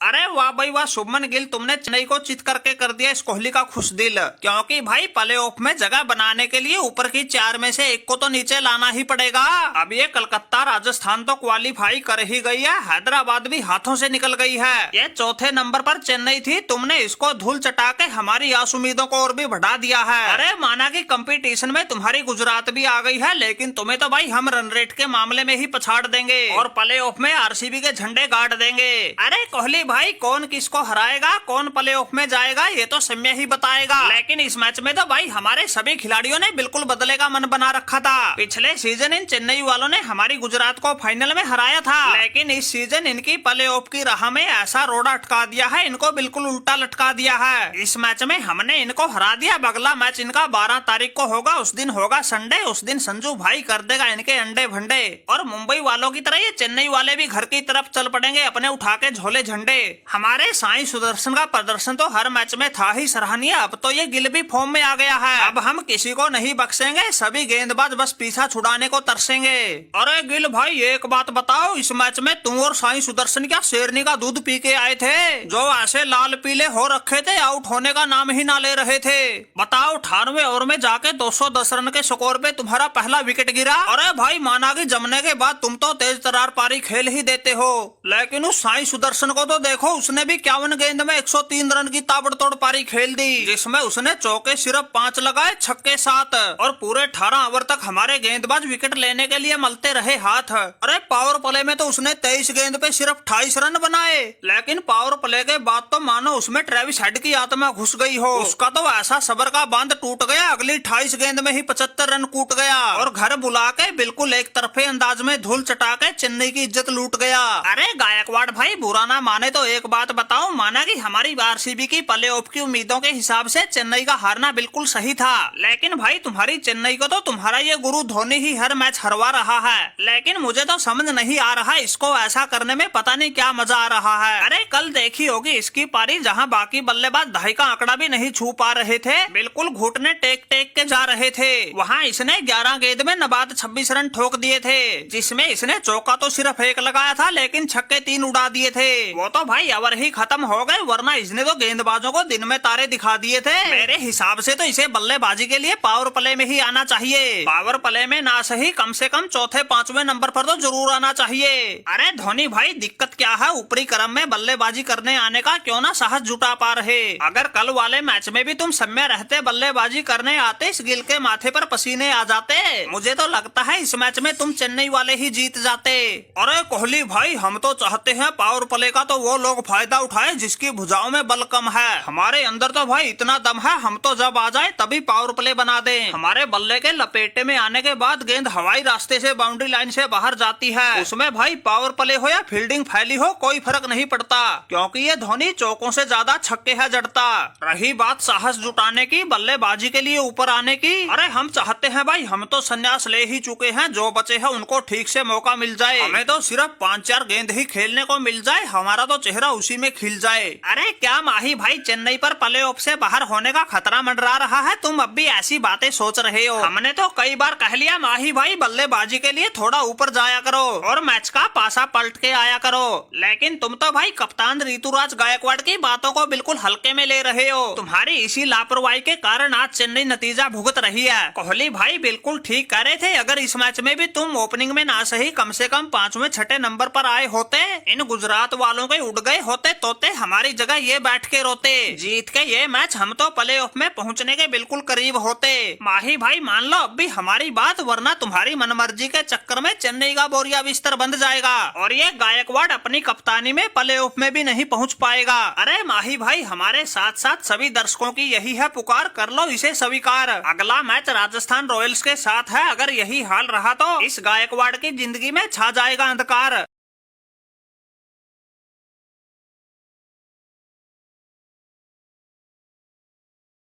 अरे वाह भाई वाह शुभमन गिल, तुमने चेन्नई को चित करके कर दिया इस कोहली का खुश दिल। क्योंकि भाई प्ले ऑफ में जगह बनाने के लिए ऊपर की 4 में से एक को तो नीचे लाना ही पड़ेगा। अब ये कलकत्ता राजस्थान तो क्वालिफाई कर ही गई है, हैदराबाद भी हाथों से निकल गई है। ये चौथे नंबर पर चेन्नई थी, तुमने इसको धूल चटा के हमारी आस उम्मीदों को और भी बढ़ा दिया है। अरे माना कि कंपटीशन में तुम्हारी गुजरात भी आ गई है, लेकिन तुम्हें तो भाई हम रन रेट के मामले में ही पछाड़ देंगे और प्ले ऑफ में आरसीबी के झंडे गाड़ देंगे। अरे कोहली भाई कौन किसको हराएगा, कौन प्ले ऑफ में जाएगा ये तो समय ही बताएगा। लेकिन इस मैच में तो भाई हमारे सभी खिलाड़ियों ने बिल्कुल बदले का मन बना रखा था। पिछले सीजन इन चेन्नई वालों ने हमारी गुजरात को फाइनल में हराया था, लेकिन इस सीजन इनकी प्ले ऑफ की राह में ऐसा रोड़ा अटका दिया है, इनको बिल्कुल उल्टा लटका दिया है। इस मैच में हमने इनको हरा दिया। अगला मैच इनका 12 तारीख को होगा, उस दिन होगा संडे, उस दिन संजू भाई कर देगा इनके अंडे भंडे। और मुंबई वालों की तरह ये चेन्नई वाले भी घर की तरफ चल पड़ेंगे अपने उठा के झोले झंडे। हमारे साई सुदर्शन का प्रदर्शन तो हर मैच में था ही सराहनीय, अब तो ये गिल भी फॉर्म में आ गया है। अब हम किसी को नहीं बख्शेंगे, सभी गेंदबाज बस पीछा छुड़ाने को तरसेंगे। अरे गिल भाई एक बात बताओ, इस मैच में तुम और साई सुदर्शन क्या शेरनी का दूध पी के आए थे? जो ऐसे लाल पीले हो रखे थे, आउट होने का नाम ही ना ले रहे थे। बताओ 18वें ओवर में जाके 210 रन के स्कोर पे तुम्हारा पहला विकेट गिरा। अरे भाई माना कि जमने के बाद तुम तो तेज तरार पारी खेल ही देते हो, लेकिन उस साई सुदर्शन को तो देखो, उसने भी 51 गेंद में 103 रन की ताबड़तोड़ पारी खेल दी, जिसमें उसने चौके सिर्फ 5 लगाए, छक्के 7 और पूरे 18 ओवर तक हमारे गेंदबाज विकेट लेने के लिए मलते रहे हाथ। अरे पावर प्ले में तो उसने 23 गेंद पे सिर्फ 28 रन बनाए, लेकिन पावर प्ले के बाद तो मानो उसमें ट्रेविस हेड की आत्मा घुस गई हो। उसका तो ऐसा सबर का बांध टूट गया, अगली 28 गेंद में ही 75 रन कूट गया और घर बुला के बिल्कुल एक तरफे अंदाज में धूल चटा के चेन्नई की इज्जत लूट गया। अरे गायकवाड़ भाई बुरा ना माने तो एक बात बताओ, माना कि हमारी आरसीबी की प्ले ऑफ की उम्मीदों के हिसाब से चेन्नई का हारना बिल्कुल सही था, लेकिन भाई तुम्हारी चेन्नई को तो तुम्हारा ये गुरु धोनी ही हर मैच हरवा रहा है। लेकिन मुझे तो समझ नहीं आ रहा इसको ऐसा करने में पता नहीं क्या मजा आ रहा है। अरे कल देखी होगी इसकी पारी, जहाँ बाकी बल्लेबाज 2.5 का आंकड़ा भी नहीं छू पा रहे थे, बिल्कुल घुटने टेक टेक के जा रहे थे। वहाँ इसने 11 गेंद में नबाद 26 रन ठोक दिए थे, जिसमें इसने चौका तो सिर्फ 1 लगाया था, लेकिन छक्के 3 उड़ा दिए थे। वो तो भाई ओवर ही खत्म हो गए, वरना इसने तो गेंदबाजों को दिन में तारे दिखा दिए थे। मेरे हिसाब से तो इसे बल्लेबाजी के लिए पावर प्ले में ही आना चाहिए। पावर प्ले में ना सही कम से कम चौथे 5वें नंबर पर तो जरूर आना चाहिए। अरे धोनी भाई दिक्कत क्या है, ऊपरी क्रम में बल्लेबाजी करने आने का क्यों ना साहस जुटा पा रहे? अगर कल वाले मैच में भी तुम समय रहते बल्लेबाजी करने आते, इस गिल के माथे पर पसीने आ जाते। मुझे तो लगता है इस मैच में तुम चेन्नई वाले ही जीत जाते। अरे कोहली भाई हम तो चाहते हैं पावर प्ले का तो वो लोग फायदा उठाए जिसकी भुजाओं में बल कम है। हमारे अंदर तो भाई इतना दम है, हम तो जब आ जाए तभी पावर प्ले बना दें। हमारे बल्ले के लपेटे में आने के बाद गेंद हवाई रास्ते से बाउंड्री लाइन से बाहर जाती है, उसमें भाई पावर प्ले हो या फील्डिंग फैली हो कोई फर्क नहीं पड़ता, क्योंकि ये धोनी चौकों से ज्यादा छक्के है जड़ता। रही बात साहस जुटाने की, बल्लेबाजी के लिए ऊपर आने की, अरे हम चाहते हैं भाई, हम तो संन्यास ले ही चुके हैं, जो बचे हैं उनको ठीक से मौका मिल जाए। हमें तो सिर्फ 5-4 गेंद ही खेलने को मिल जाए, हमारा तो चेहरा उसी में खिल जाए। अरे क्या माही भाई चेन्नई पर प्ले ऑफ से बाहर होने का खतरा मंडरा रहा है, तुम अब भी ऐसी बातें सोच रहे हो? हमने तो कई बार कह लिया माही भाई बल्लेबाजी के लिए थोड़ा ऊपर जाया करो और मैच का पासा पलट के आया करो, लेकिन तुम तो भाई कप्तान ऋतुराज गायकवाड़ की बातों को बिल्कुल हल्के में ले रहे हो। तुम्हारी इसी लापरवाही के कारण आज चेन्नई नतीजा भुगत रही है। कोहली भाई बिल्कुल ठीक कह रहे थे, अगर इस मैच में भी तुम ओपनिंग में ना सही कम से कम 5वें-6ठे नंबर पर आए होते, इन गुजरात वालों के उड़ गए होते तोते हमारी जगह ये बैठ के रोते। जीत के ये मैच हम तो प्ले ऑफ में पहुंचने के बिल्कुल करीब होते। माही भाई मान लो अब भी हमारी बात, वरना तुम्हारी मनमर्जी के चक्कर में चेन्नई का बोरिया बिस्तर बंद जाएगा और ये गायकवाड़ अपनी कप्तानी में प्ले ऑफ में भी नहीं पहुंच पाएगा। अरे माही भाई हमारे साथ साथ सभी दर्शकों की यही है पुकार, कर लो इसे स्वीकार। अगला मैच राजस्थान रॉयल्स के साथ है, अगर यही हाल रहा तो इस गायकवाड़ की जिंदगी में छा जाएगा अंधकार।